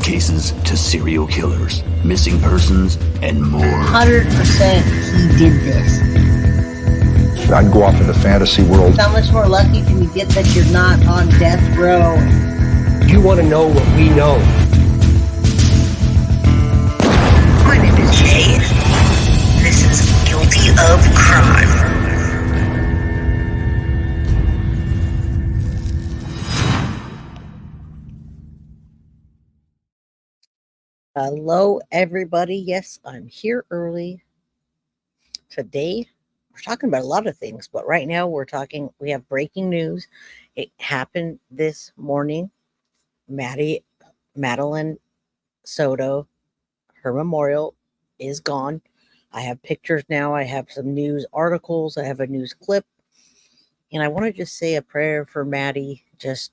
cases to serial killers, missing persons, and more. 100% he did this. I'd go off into fantasy world. How much more lucky can you get that you're not on death row? You want to know what we know. My name is Jay. This is Guilty of Crime. Hello, everybody. Yes, I'm here early. Today, we're talking about a lot of things, but right now we have breaking news. It happened this morning. Madeline Soto, her memorial is gone. I have pictures now. I have some news articles. I have a news clip. And I want to just say a prayer for Maddie. Just,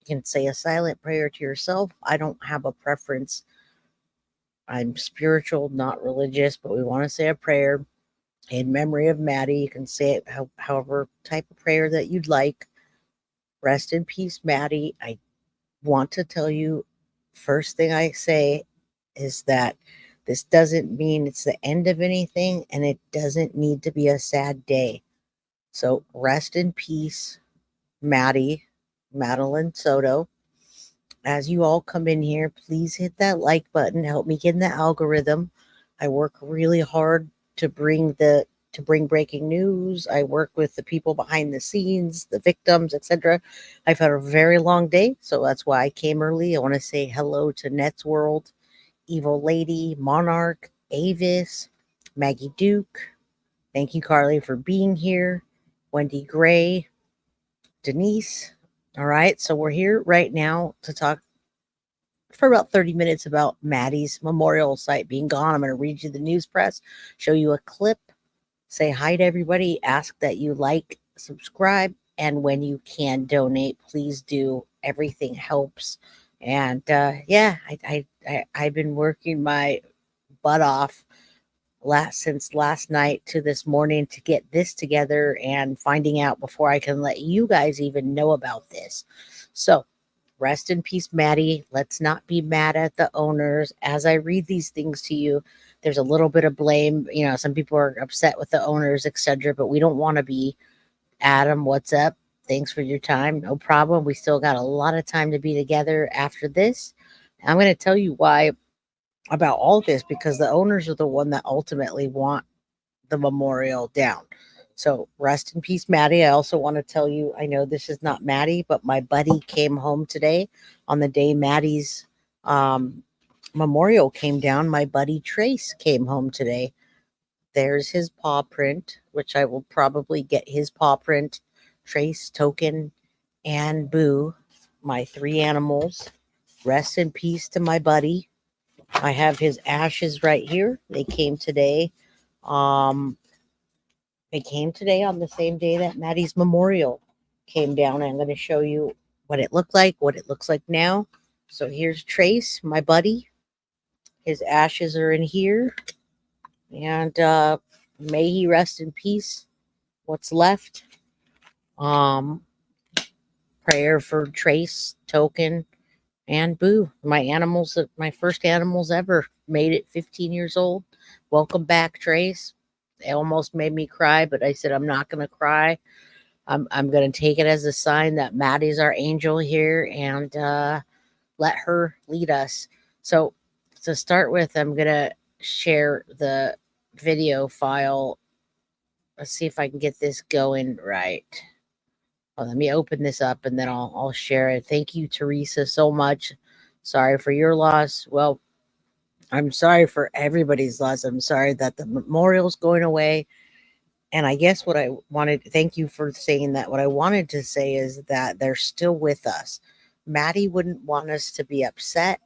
you can say a silent prayer to yourself. I don't have a preference. I'm spiritual, not religious, but we want to say a prayer in memory of Maddie. You can say it however type of prayer that you'd like. Rest in peace, Maddie. I want to tell you, first thing I say is that this doesn't mean it's the end of anything, and it doesn't need to be a sad day. So rest in peace, Madeline Soto. As you all come in here, please hit that like button. Help me get in the algorithm. I work really hard to bring breaking news. I work with the people behind the scenes, the victims, etc. I've had a very long day, so that's why I came early. I want to say hello to Net's World, Evil Lady, Monarch, Avis, Maggie Duke. Thank you, Carly, for being here. Wendy Gray, Denise. All right, so we're here right now to talk for about 30 minutes about Maddie's memorial site being gone. I'm going to read you the news press, show you a clip, say hi to everybody, ask that you like, subscribe, and when you can donate, please do. Everything helps. And I've been working my butt off since last night to this morning to get this together and finding out before I can let you guys even know about this. So rest in peace, Maddie. Let's not be mad at the owners. As I read these things to you, there's a little bit of blame. You know, some people are upset with the owners, etc., but we don't want to be. Adam, what's up? Thanks for your time. No problem. We still got a lot of time to be together after this. I'm going to tell you why about all this, because the owners are the one that ultimately want the memorial down. So rest in peace, Maddie. I also want to tell you, I know this is not Maddie, but my buddy came home today on the day Maddie's memorial came down. My buddy Trace came home today. There's his paw print, which I will probably get his paw print, Trace, Token, and Boo, my 3 animals. Rest in peace to my buddy. I have his ashes right here. They came today. They came today on the same day that Maddie's memorial came down. I'm going to show you what it looked like, what it looks like now. So here's Trace, my buddy. His ashes are in here. And may he rest in peace. What's left? Prayer for Trace, Token, and Boo. My animals, my first animals ever, made it 15 years old. Welcome back, Trace. It almost made me cry, but I said I'm not going to cry. I'm going to take it as a sign that Maddie's our angel here, and let her lead us. So to start with, I'm going to share the video file. Let's see if I can get this going right. Well, let me open this up and then I'll share it. Thank you, Teresa, so much. Sorry for your loss. Well, I'm sorry for everybody's loss. I'm sorry that the memorial's going away. And I guess what I wanted, thank you for saying that. What I wanted to say is that they're still with us. Maddie wouldn't want us to be upset.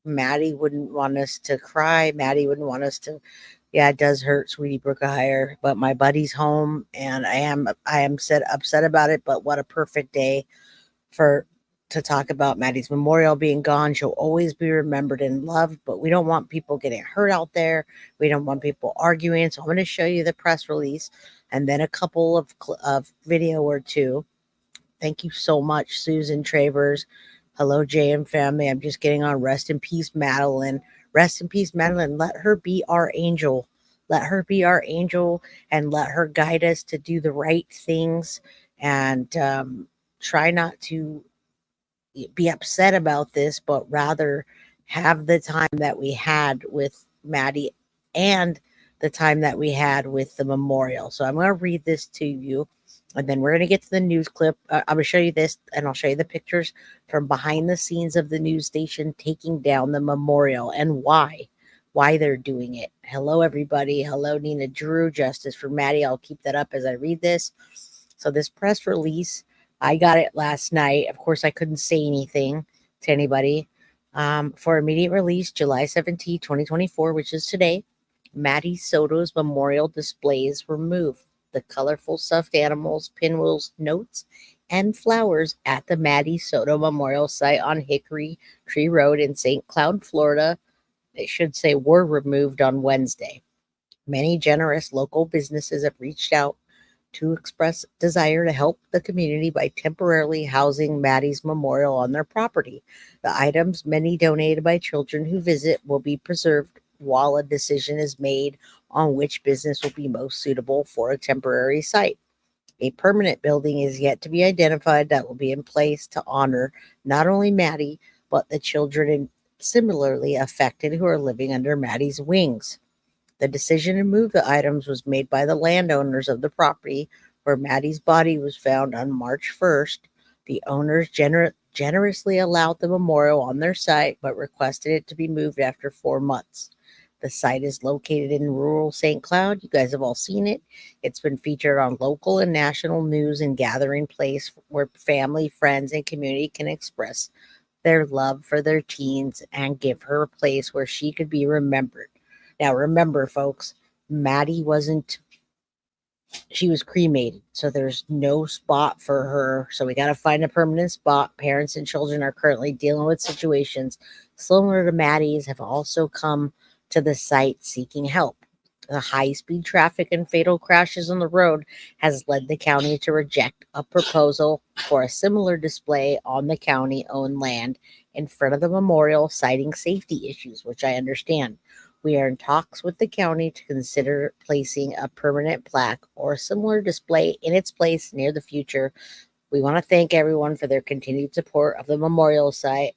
Maddie wouldn't want us to cry. Maddie wouldn't want us to, yeah, it does hurt, sweetie Brookahire, but my buddy's home and I am upset about it, but what a perfect day to talk about Maddie's memorial being gone. She'll always be remembered and loved, but we don't want people getting hurt out there. We don't want people arguing. So I'm going to show you the press release and then a couple of video or two. Thank you so much, Susan Travers. Hello, JM family. I'm just getting on. Rest in peace, Madeline. Rest in peace, Madeline. Let her be our angel. Let her be our angel and let her guide us to do the right things and try not to be upset about this, but rather have the time that we had with Maddie and the time that we had with the memorial. So I'm going to read this to you, and then we're going to get to the news clip. I'm going to show you this, and I'll show you the pictures from behind the scenes of the news station taking down the memorial and why they're doing it. Hello, everybody. Hello, Nina Drew. Justice for Maddie. I'll keep that up as I read this. So this press release, I got it last night. Of course, I couldn't say anything to anybody. For immediate release, July 17, 2024, which is today, Maddie Soto's memorial displays were moved. The colorful stuffed animals, pinwheels, notes, and flowers at the Maddie Soto Memorial Site on Hickory Tree Road in St. Cloud, Florida, it should say, were removed on Wednesday. Many generous local businesses have reached out to express desire to help the community by temporarily housing Maddie's memorial on their property. The items, many donated by children who visit, will be preserved while a decision is made on which business will be most suitable for a temporary site. A permanent building is yet to be identified that will be in place to honor not only Maddie, but the children similarly affected who are living under Maddie's wings. The decision to move the items was made by the landowners of the property where Maddie's body was found on March 1st. The owners generously allowed the memorial on their site, but requested it to be moved after 4 months. The site is located in rural St. Cloud. You guys have all seen it. It's been featured on local and national news and gathering place where family, friends, and community can express their love for their teens and give her a place where she could be remembered. Now, remember, folks, Maddie she was cremated, so there's no spot for her. So we got to find a permanent spot. Parents and children are currently dealing with situations similar to Maddie's have also come to the site seeking help. The high-speed traffic and fatal crashes on the road has led the county to reject a proposal for a similar display on the county-owned land in front of the memorial, citing safety issues, which I understand. We are in talks with the county to consider placing a permanent plaque or a similar display in its place near the future. We want to thank everyone for their continued support of the memorial site.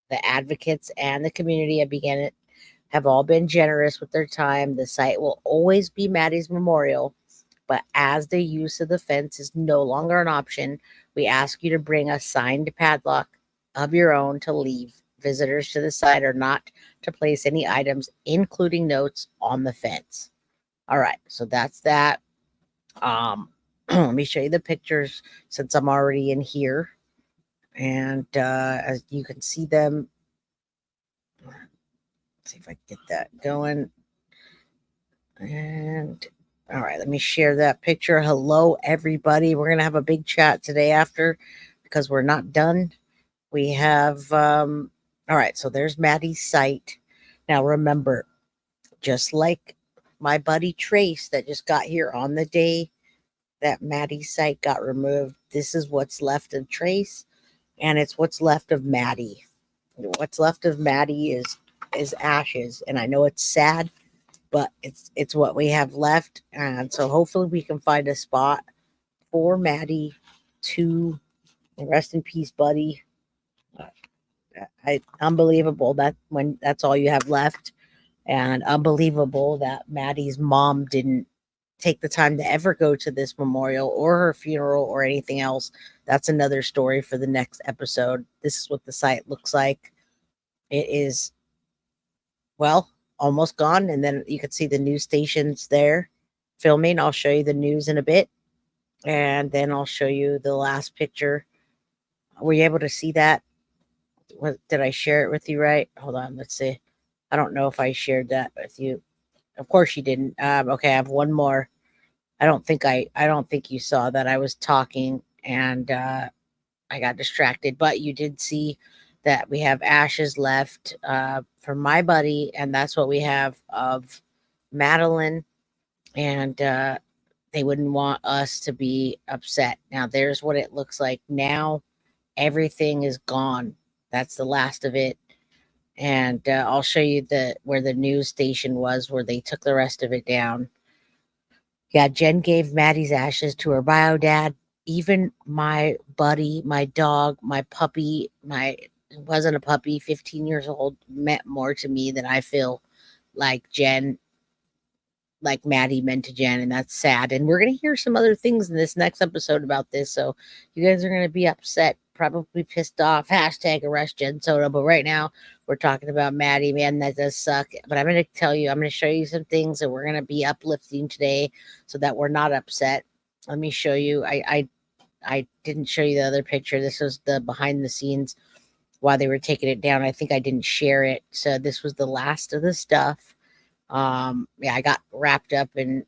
The advocates and the community have all been generous with their time. The site will always be Maddie's memorial, but as the use of the fence is no longer an option, we ask you to bring a signed padlock of your own to leave. Visitors to the site are not to place any items, including notes, on the fence. All right, so that's that. Let me show you the pictures since I'm already in here. And as you can see them, let's see if I can get that going. And all right, let me share that picture. Hello, everybody. We're going to have a big chat today after because we're not done. We have, all right, so there's Maddie's site. Now, remember, just like my buddy Trace that just got here on the day that Maddie's site got removed, this is what's left of Trace, and it's what's left of Maddie. What's left of Maddie is ashes, and I know it's sad, but it's what we have left, and so hopefully we can find a spot for Maddie to rest in peace, buddy. Unbelievable that when that's all you have left, and unbelievable that Maddie's mom didn't take the time to ever go to this memorial or her funeral or anything else. That's another story for the next episode. This is what the site looks like. It is, well, almost gone, and then you can see the news stations there filming. I'll show you the news in a bit, and then I'll show you the last picture. Were you able to see that? Did I share it with you right? Hold on, let's see. I don't know if I shared that with you. Of course you didn't. Okay, I have one more. I don't think you saw that. I was talking and I got distracted, but you did see that we have ashes left for my buddy, and that's what we have of Madeline, and they wouldn't want us to be upset. Now there's what it looks like now. Everything is gone. that's the last of it. And I'll show you where the news station was, where they took the rest of it down. Yeah, Jen gave Maddie's ashes to her bio dad. Even my buddy, my dog, my puppy, it wasn't a puppy, 15 years old, meant more to me than I feel like Maddie meant to Jen, and that's sad. And we're gonna hear some other things in this next episode about this, so you guys are gonna be upset, probably pissed off. Hashtag arrest Jen Soto. But right now, we're talking about Maddie. Man, that does suck. But I'm gonna tell you, I'm gonna show you some things that we're gonna be uplifting today, so that we're not upset. Let me show you. I didn't show you the other picture. This was the behind the scenes while they were taking it down. I think I didn't share it, so this was the last of the stuff. Yeah, I got wrapped up in,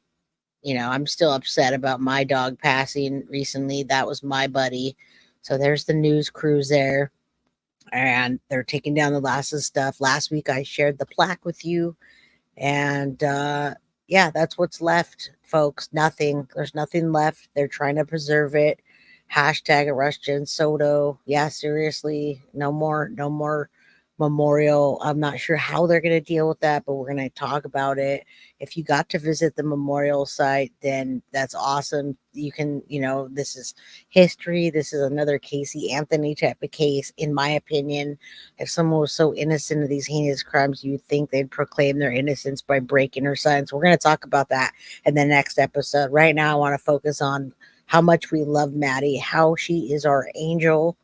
I'm still upset about my dog passing recently. That was my buddy. So there's the news crews there, and they're taking down the last of the stuff. Last week I shared the plaque with you, and yeah, that's what's left, folks. Nothing. There's nothing left. They're trying to preserve it. Hashtag arrest Jen Soto. Yeah, seriously, no more memorial. I'm not sure how they're going to deal with that, but we're going to talk about it. If you got to visit the memorial site, then that's awesome. You can, this is history. This is another Casey Anthony type of case, in my opinion. If someone was so innocent of these heinous crimes, you'd think they'd proclaim their innocence by breaking her silence. We're going to talk about that in the next episode. Right now, I want to focus on how much we love Maddie, how she is our angel.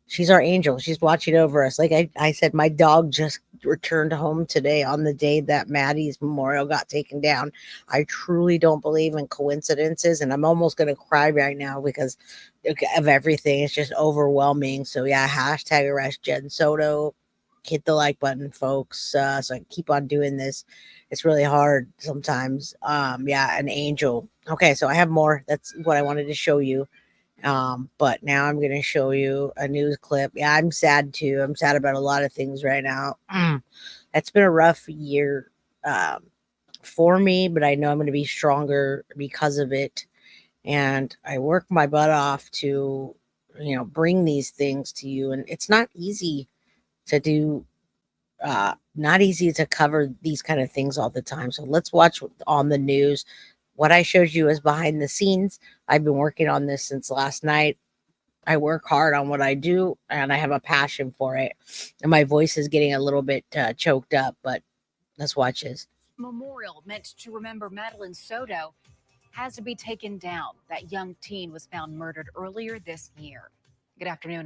She's our angel. She's watching over us. Like I said, my dog just returned home today on the day that Maddie's memorial got taken down. I truly don't believe in coincidences, and I'm almost going to cry right now because of everything. It's just overwhelming. So yeah, hashtag arrest Jen Soto. Hit the like button, folks. So I keep on doing this. It's really hard sometimes. Yeah, an angel. Okay, so I have more. That's what I wanted to show you. But now I'm going to show you a news clip. Yeah, I'm sad too. I'm sad about a lot of things right now. It's been a rough year for me, but I know I'm going to be stronger because of it. And I work my butt off to, bring these things to you. And it's not easy to do, not easy to cover these kind of things all the time. So let's watch on the news. What I showed you is behind the scenes. I've been working on this since last night. I work hard on what I do, and I have a passion for it. And my voice is getting a little bit choked up, but let's watch this. Memorial meant to remember Madeline Soto has to be taken down. That young teen was found murdered earlier this year. Good afternoon.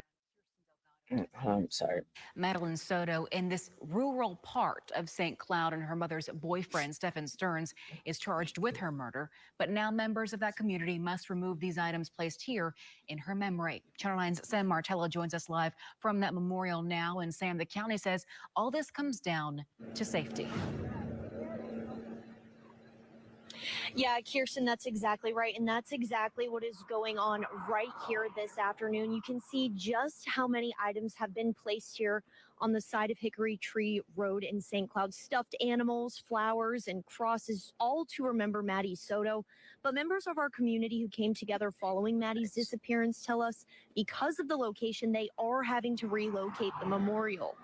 I'm sorry. Madeline Soto in this rural part of St. Cloud, and her mother's boyfriend, Stephen Stearns, is charged with her murder. But now members of that community must remove these items placed here in her memory. Channel 9's Sam Martello joins us live from that memorial now. And Sam, the county says all this comes down to safety. Yeah, Kirsten, that's exactly right. And that's exactly what is going on right here this afternoon. You can see just how many items have been placed here on the side of Hickory Tree Road in St. Cloud. Stuffed animals, flowers, and crosses, all to remember Maddie Soto. But members of our community who came together following Maddie's disappearance tell us because of the location, they are having to relocate the memorial.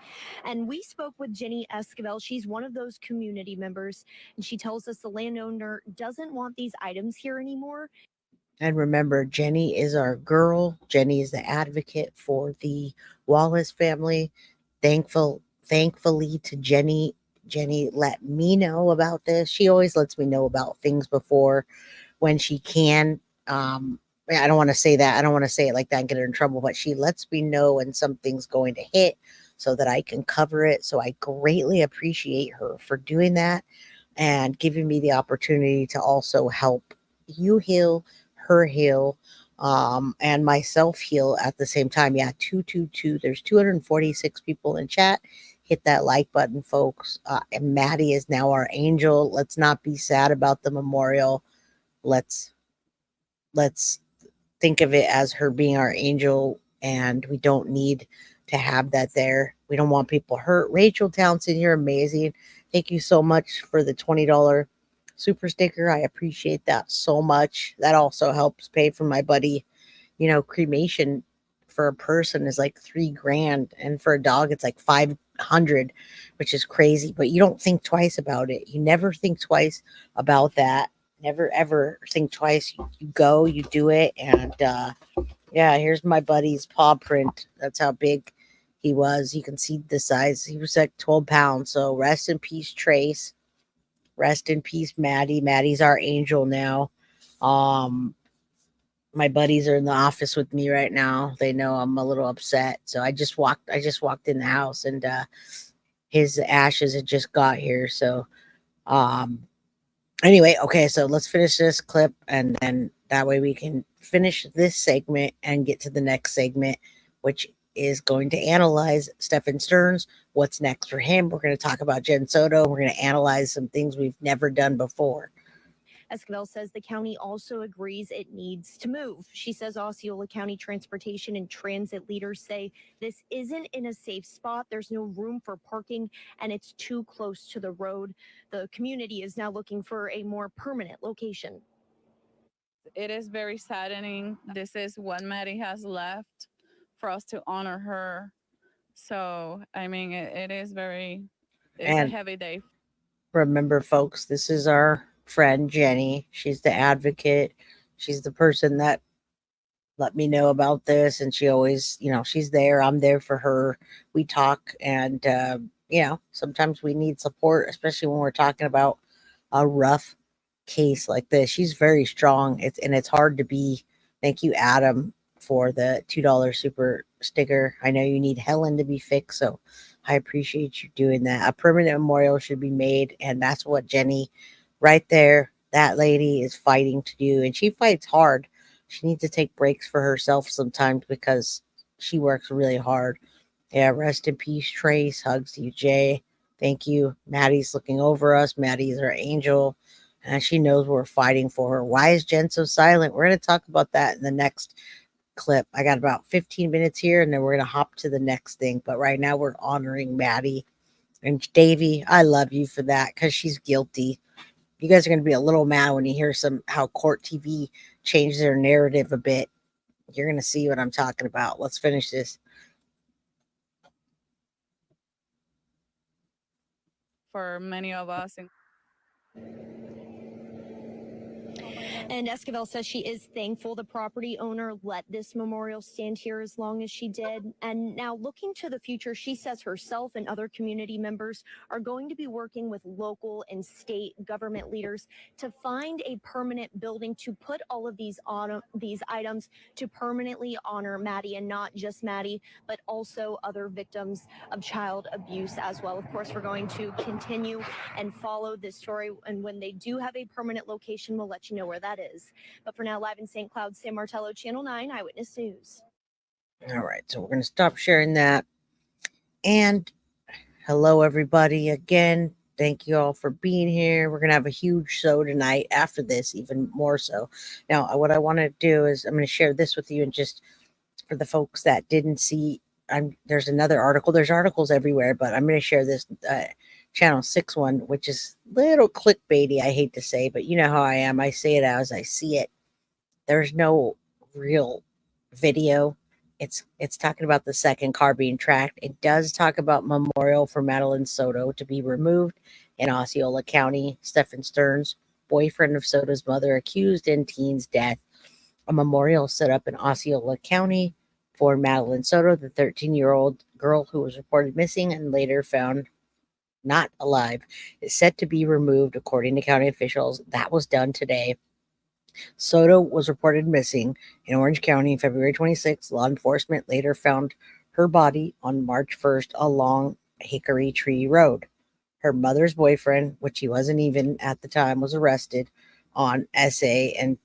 And we spoke with Jenny Esquivel. She's one of those community members, and she tells us the landowner doesn't want these items here anymore. And remember, Jenny is our girl. Jenny is the advocate for the Wallace family. Thankfully to Jenny let me know about this. She always lets me know about things before when she can. I don't want to say that. I don't want to say it like that and get her in trouble, but she lets me know when something's going to hit so that I can cover it. So I greatly appreciate her for doing that and giving me the opportunity to also help you heal, her heal, and myself heal at the same time. Yeah, 222. There's 246 people in chat. Hit that like button, folks. And Maddie is now our angel. Let's not be sad about the memorial. Let's think of it as her being our angel, and we don't need to have that there. We don't want people hurt. Rachel Townsend, you're amazing. Thank you so much for the $20 super sticker. I appreciate that so much. That also helps pay for my buddy, cremation for a person is like $3,000, and for a dog it's like 500, which is crazy. But you don't think twice about it. You never think twice about that. Never ever think twice. You go, you do it, and yeah, here's my buddy's paw print. That's how big he was. You can see the size. He was like 12 pounds. So rest in peace, Trace. Rest in peace, Maddie. Maddie's our angel now. My buddies are in the office with me right now. They know I'm a little upset. So I just walked in the house, and his ashes had just got here. So anyway, okay, so let's finish this clip, and then that way we can finish this segment and get to the next segment, which is going to analyze Stephen Stearns. What's next for him? We're going to talk about Jen Soto. We're going to analyze some things we've never done before. Esquivel says the county also agrees it needs to move. She says Osceola County transportation and transit leaders say this isn't in a safe spot. There's no room for parking, and it's too close to the road. The community is now looking for a more permanent location. It is very saddening. This is what Maddie has left for us to honor her. So, I mean, it is very, it's a heavy day. Remember, folks, this is our friend Jenny. She's the advocate. She's the person that let me know about this, and she always, she's there. I'm there for her. We talk, and sometimes we need support, especially when we're talking about a rough case like this. She's very strong. It's hard to be. Thank you, Adam, for the $2 super sticker. I know you need Helen to be fixed, so I appreciate you doing that. A permanent memorial should be made, and that's what Jenny right there, that lady is fighting to do, and she fights hard. She needs to take breaks for herself sometimes because she works really hard. Yeah, rest in peace, Trace. Hugs to you, Jay. Thank you. Maddie's looking over us. Maddie's our angel, and she knows we're fighting for her. Why is Jen so silent? We're going to talk about that in the next clip. I got about 15 minutes here, and then we're going to hop to the next thing. But right now we're honoring Maddie. And Davy, I love you for that because she's guilty. You guys are going to be a little mad when you hear how Court TV changed their narrative a bit. You're going to see what I'm talking about. Let's finish this. For many of us. And Esquivel says she is thankful the property owner let this memorial stand here as long as she did. And now looking to the future, she says herself and other community members are going to be working with local and state government leaders to find a permanent building to put all of these items to permanently honor Maddie, and not just Maddie, but also other victims of child abuse as well. Of course, we're going to continue and follow this story, and when they do have a permanent location, we'll let you know where that is. But for now, live in St. Cloud, San Martello, Channel 9 Eyewitness News. All right, so we're going to stop sharing that. And hello, everybody. Again, thank you all for being here. We're going to have a huge show tonight after this, even more so. Now, what I want to do is I'm going to share this with you, and just for the folks that didn't see, there's another article. There's articles everywhere, but I'm going to share this Channel 6 one, which is little clickbaity, I hate to say, but you know how I am. I say it as I see it. There's no real video. It's talking about the second car being tracked. It does talk about memorial for Madeline Soto to be removed in Osceola County. Stephen Stearns, boyfriend of Soto's mother, accused in teen's death. A memorial set up in Osceola County for Madeline Soto, the 13-year-old girl who was reported missing and later found not alive, is set to be removed, according to county officials. That was done today. Soto was reported missing in Orange County February 26th. Law enforcement later found her body on March 1st along Hickory Tree Road. Her mother's boyfriend, which he wasn't even at the time, was arrested on SA and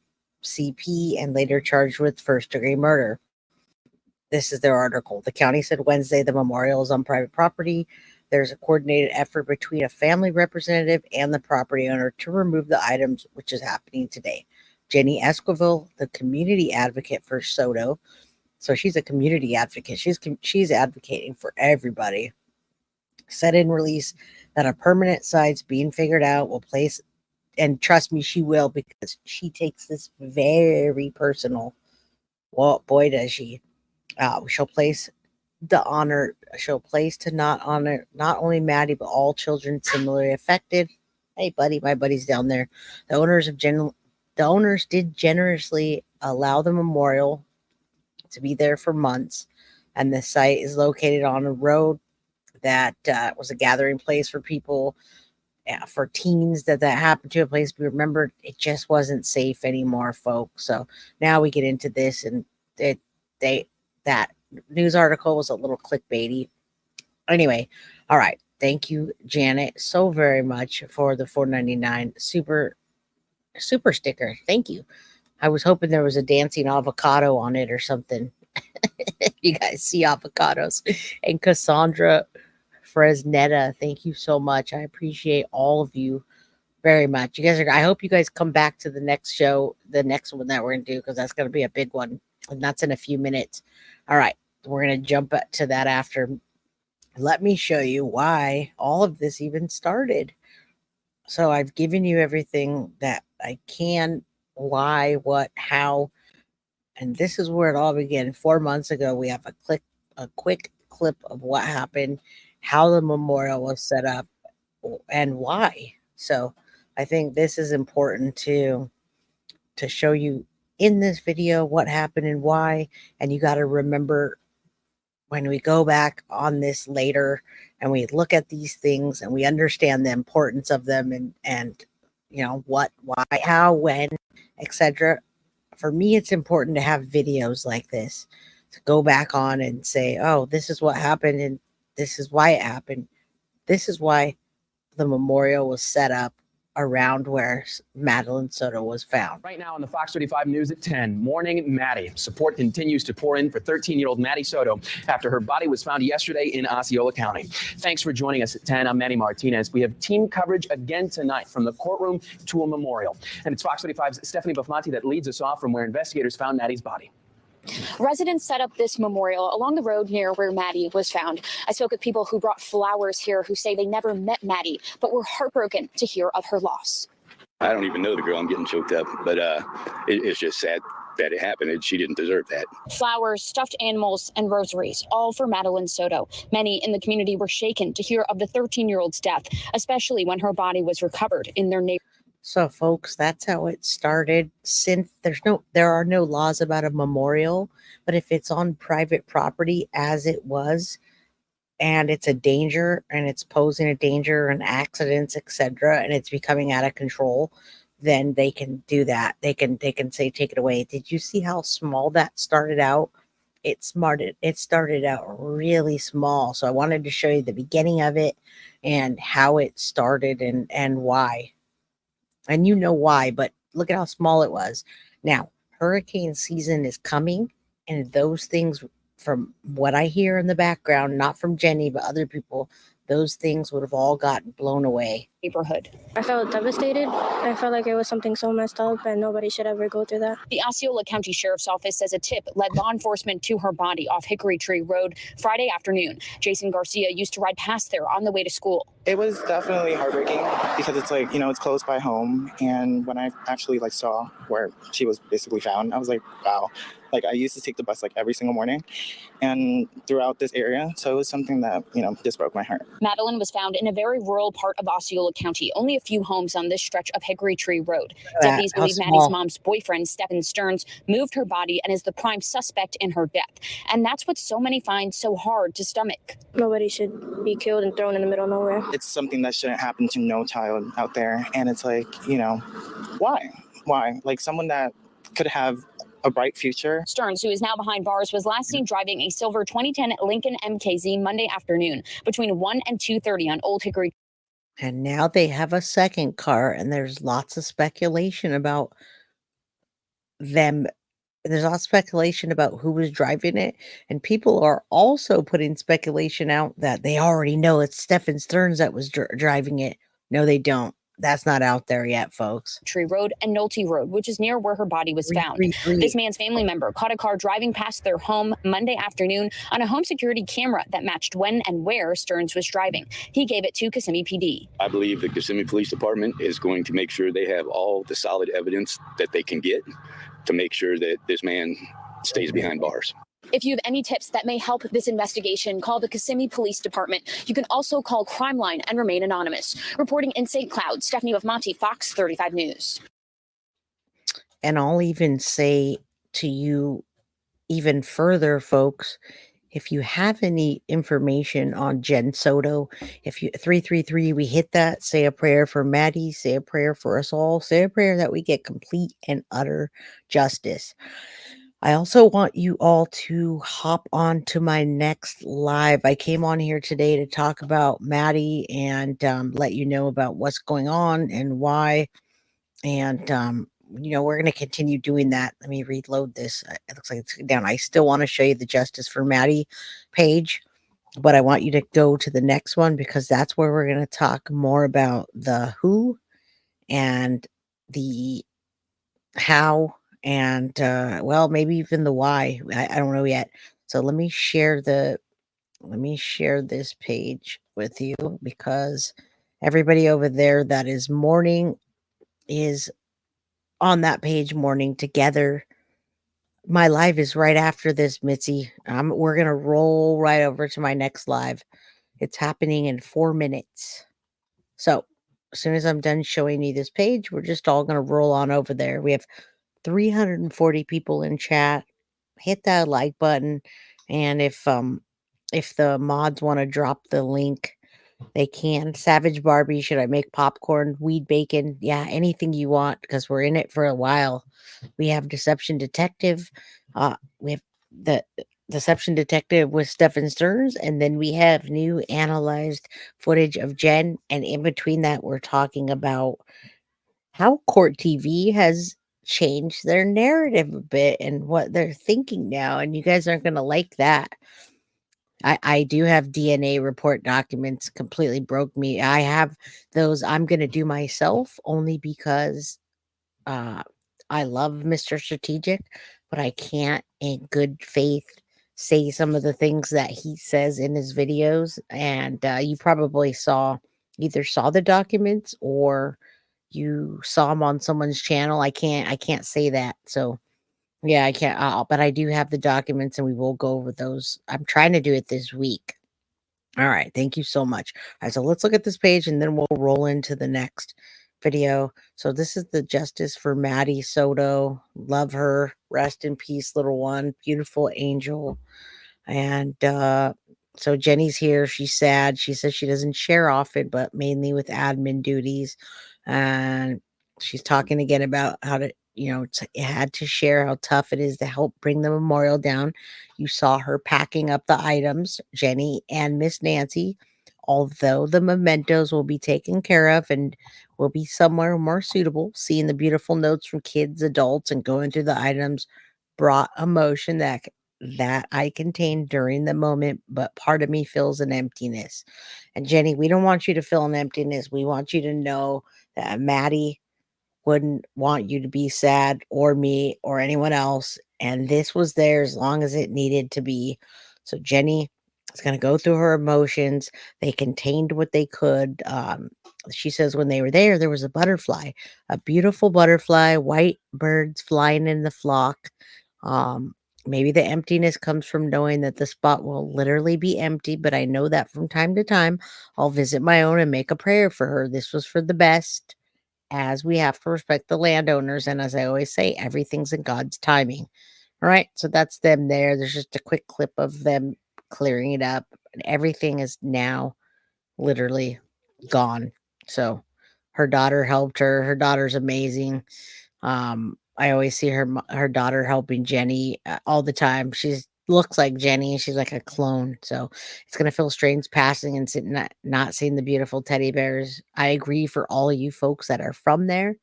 CP and later charged with first-degree murder. This is their article. The county said Wednesday the memorial is on private property. There's a coordinated effort between a family representative and the property owner to remove the items, which is happening today. Jenny Esquivel, the community advocate for Soto, so she's a community advocate. She's advocating for everybody. Said in release that a permanent site's being figured out, will place, and trust me, she will, because she takes this very personal. Well, boy, does she. She'll place to not honor not only Maddie but all children similarly affected. Hey, buddy, my buddy's down there. The owners did generously allow the memorial to be there for months, and the site is located on a road that was a gathering place for people, for teens that happened to, a place we remembered it just wasn't safe anymore, folks. So now we get into this, and that news article was a little clickbaity. Anyway, all right. Thank you, Janet, so very much for the $4.99 super sticker. Thank you. I was hoping there was a dancing avocado on it or something. You guys see avocados. And Cassandra Fresnetta, thank you so much. I appreciate all of you very much. You guys I hope you guys come back to the next show, the next one that we're going to do, because that's going to be a big one. And that's in a few minutes. All right. We're going to jump to that after. Let me show you why all of this even started. So I've given you everything that I can, why, what, how, and this is where it all began. 4 months ago, we have a quick clip of what happened, how the memorial was set up, and why. So I think this is important to show you in this video what happened and why. And you got to remember, when we go back on this later and we look at these things and we understand the importance of them, and you know what, why, how, when, etc. For me, it's important to have videos like this to go back on and say, oh, this is what happened and this is why it happened. This is why the memorial was set up around where Madeline Soto was found. Right now on the Fox 35 News at 10, Morning Maddie. Support continues to pour in for 13-year-old Maddie Soto after her body was found yesterday in Osceola County. Thanks for joining us at 10. I'm Maddie Martinez. We have team coverage again tonight from the courtroom to a memorial. And it's Fox 35's Stephanie Buffmanti that leads us off from where investigators found Maddie's body. Residents set up this memorial along the road near where Maddie was found. I spoke with people who brought flowers here who say they never met Maddie, but were heartbroken to hear of her loss. I don't even know the girl. I'm getting choked up, but it's just sad that it happened. She didn't deserve that. Flowers, stuffed animals, and rosaries, all for Madeline Soto. Many in the community were shaken to hear of the 13-year-old's death, especially when her body was recovered in their neighborhood. So, folks, that's how it started. Since there are no laws about a memorial, but if it's on private property, as it was, and it's a danger, and it's posing a danger and accidents, etc., and it's becoming out of control, then they can do that. They can say, take it away. Did you see how small that started out? It started out really small. So I wanted to show you the beginning of it and how it started and why. And you know why, but look at how small it was. Now, hurricane season is coming, and those things, from what I hear in the background, not from Jenny, but other people, those things would have all gotten blown away. Neighborhood. I felt devastated. I felt like it was something so messed up and nobody should ever go through that. The Osceola County Sheriff's Office says a tip led law enforcement to her body off Hickory Tree Road Friday afternoon. Jason Garcia used to ride past there on the way to school. It was definitely heartbreaking because it's like, you know, it's close by home. And when I actually saw where she was basically found, I was like, wow. Like, I used to take the bus every single morning and throughout this area. So it was something that, just broke my heart. Madeline was found in a very rural part of Osceola County, only a few homes on this stretch of Hickory Tree Road. Deputies believe Maddie's mom's boyfriend, Stephen Stearns, moved her body and is the prime suspect in her death. And that's what so many find so hard to stomach. Nobody should be killed and thrown in the middle of nowhere. It's something that shouldn't happen to no child out there. And it's like, why? Why? Like, someone that could have a bright future. Stearns, who is now behind bars, was last seen driving a silver 2010 Lincoln MKZ Monday afternoon between 1 and 2:30 on Old Hickory. And now they have a second car, and there's lots of speculation about them. There's lots of speculation about who was driving it, and people are also putting speculation out that they already know it's Stephen Stearns that was driving it. No, they don't. That's not out there yet, folks. Tree Road and Nolte Road, which is near where her body was found. This man's family member caught a car driving past their home Monday afternoon on a home security camera that matched when and where Stearns was driving. He gave it to Kissimmee PD. I believe the Kissimmee Police Department is going to make sure they have all the solid evidence that they can get to make sure that this man stays behind bars. If you have any tips that may help this investigation, call the Kissimmee Police Department. You can also call Crime Line and remain anonymous. Reporting in St. Cloud, Stephanie Monty, Fox 35 News. And I'll even say to you even further, folks, if you have any information on Jen Soto, if you 333, we hit that, say a prayer for Maddie, say a prayer for us all, say a prayer that we get complete and utter justice. I also want you all to hop on to my next live. I came on here today to talk about Maddie and let you know about what's going on and why. And, we're going to continue doing that. Let me reload this. It looks like it's down. I still want to show you the Justice for Maddie page, but I want you to go to the next one because that's where we're going to talk more about the who and the how and maybe even the why. I don't know yet. So let me share this page with you because everybody over there that is mourning is on that page mourning together. My live is right after this, Mitzi. We're gonna roll right over to my next live. It's happening in 4 minutes. So as soon as I'm done showing you this page, we're just all gonna roll on over there. We have 340 people in chat. Hit that like button, and if the mods want to drop the link, they can. Savage Barbie, should I make popcorn, weed bacon? Yeah, anything you want because we're in it for a while. We have Deception Detective. We have the Deception Detective with Stephen Stearns, and then we have new analyzed footage of Jen. And in between that, we're talking about how Court TV has changed their narrative a bit and what they're thinking now. And you guys aren't going to like that. I do have DNA report documents, completely broke me. I have those I'm going to do myself only because I love Mr. Strategic, but I can't in good faith say some of the things that he says in his videos. And you probably either saw the documents or you saw them on someone's channel. I can't say that. So yeah, I can't, but I do have the documents and we will go over those. I'm trying to do it this week. All right. Thank you so much. All right. So let's look at this page and then we'll roll into the next video. So this is the Justice for Maddie Soto. Love her. Rest in peace, little one. Beautiful angel. And so Jenny's here. She's sad. She says she doesn't share often, but mainly with admin duties. And she's talking again about how to, had to share how tough it is to help bring the memorial down. You saw her packing up the items, Jenny and Miss Nancy, although the mementos will be taken care of and will be somewhere more suitable. Seeing the beautiful notes from kids, adults, and going through the items brought emotion that I contained during the moment, but part of me feels an emptiness. And Jenny, we don't want you to feel an emptiness. We want you to know that Maddie wouldn't want you to be sad, or me or anyone else. And this was there as long as it needed to be. So Jenny is going to go through her emotions. They contained what they could. She says when they were there was a butterfly, a beautiful butterfly, white birds flying in the flock. Maybe the emptiness comes from knowing that the spot will literally be empty, but I know that from time to time I'll visit my own and make a prayer for her. This was for the best, as we have to respect the landowners. And as I always say, everything's in God's timing. All right. So that's them there. There's just a quick clip of them clearing it up. And everything is now literally gone. So her daughter helped her. Her daughter's amazing. I always see her daughter helping Jenny all the time. She's looks like Jenny. She's like a clone. So it's gonna feel strange passing and not seeing the beautiful teddy bears. I agree for all of you folks that are from there.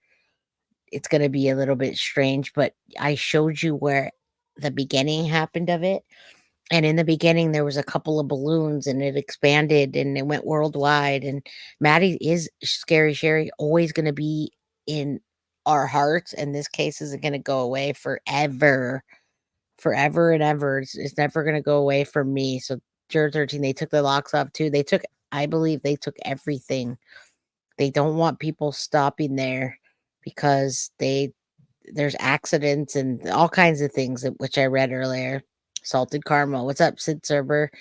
It's gonna be a little bit strange, but I showed you where the beginning happened of it. And in the beginning, there was a couple of balloons and it expanded and it went worldwide. And Maddie is Scary Sherry always going to be in our hearts. And this case isn't going to go away forever, forever and ever. It's never going to go away from me. So Juror 13, they took the locks off too. I believe they took everything. They don't want people stopping there because there's accidents and all kinds of things which I read earlier. Salted Caramel. What's up, Sid Server?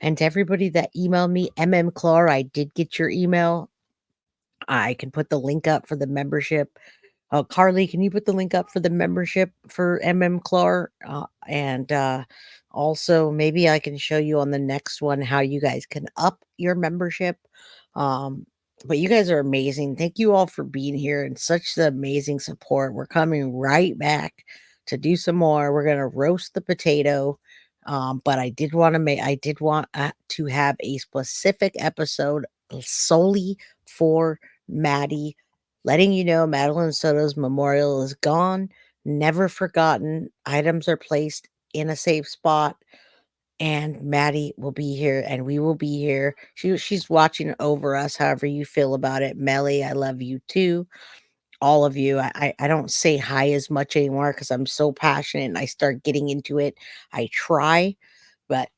And to everybody that emailed me, Clar, I did get your email. I can put the link up for the membership. Carly, can you put the link up for the membership for Clar? And also, maybe I can show you on the next one how you guys can up your membership. But you guys are amazing. Thank you all for being here and such the amazing support. We're coming right back to do some more. We're gonna roast the potato. But I did want to have a specific episode solely for Maddie, letting you know Madeline Soto's memorial is gone, never forgotten. Items are placed in a safe spot, and Maddie will be here, and we will be here. She's watching over us, however you feel about it. Melly, I love you too. All of you. I don't say hi as much anymore because I'm so passionate and I start getting into it. I try, but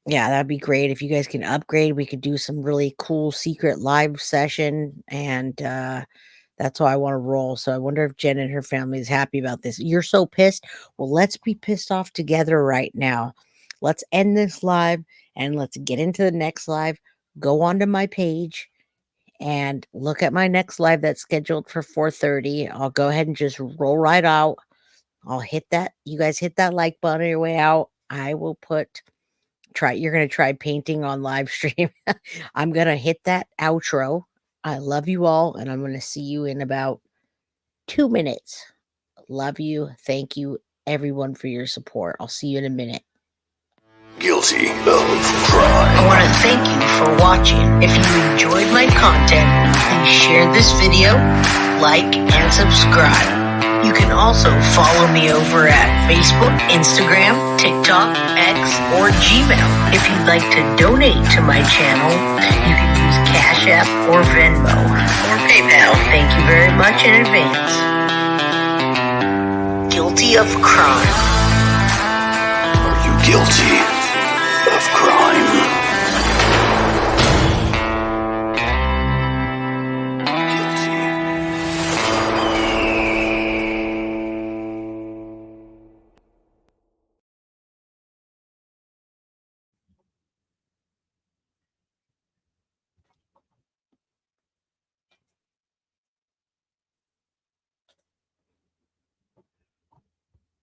yeah, that'd be great. If you guys can upgrade, we could do some really cool secret live session. And that's how I want to roll. So I wonder if Jen and her family is happy about this. You're so pissed. Well, let's be pissed off together right now. Let's end this live and let's get into the next live. Go onto my page and look at my next live that's scheduled for 4:30. I'll go ahead and just roll right out. I'll hit that. You guys hit that like button on your way out. I will you're going to try painting on live stream. I'm going to hit that outro. I love you all, and I'm going to see you in about 2 minutes. Love you. Thank you, everyone, for your support. I'll see you in a minute. Guilty of crime. I want to thank you for watching. If you enjoyed my content, please share this video, like, and subscribe. You can also follow me over at Facebook, Instagram, TikTok, X, or Gmail. If you'd like to donate to my channel, you can use Cash App or Venmo or PayPal. Thank you very much in advance. Guilty of crime. Are you guilty of crime?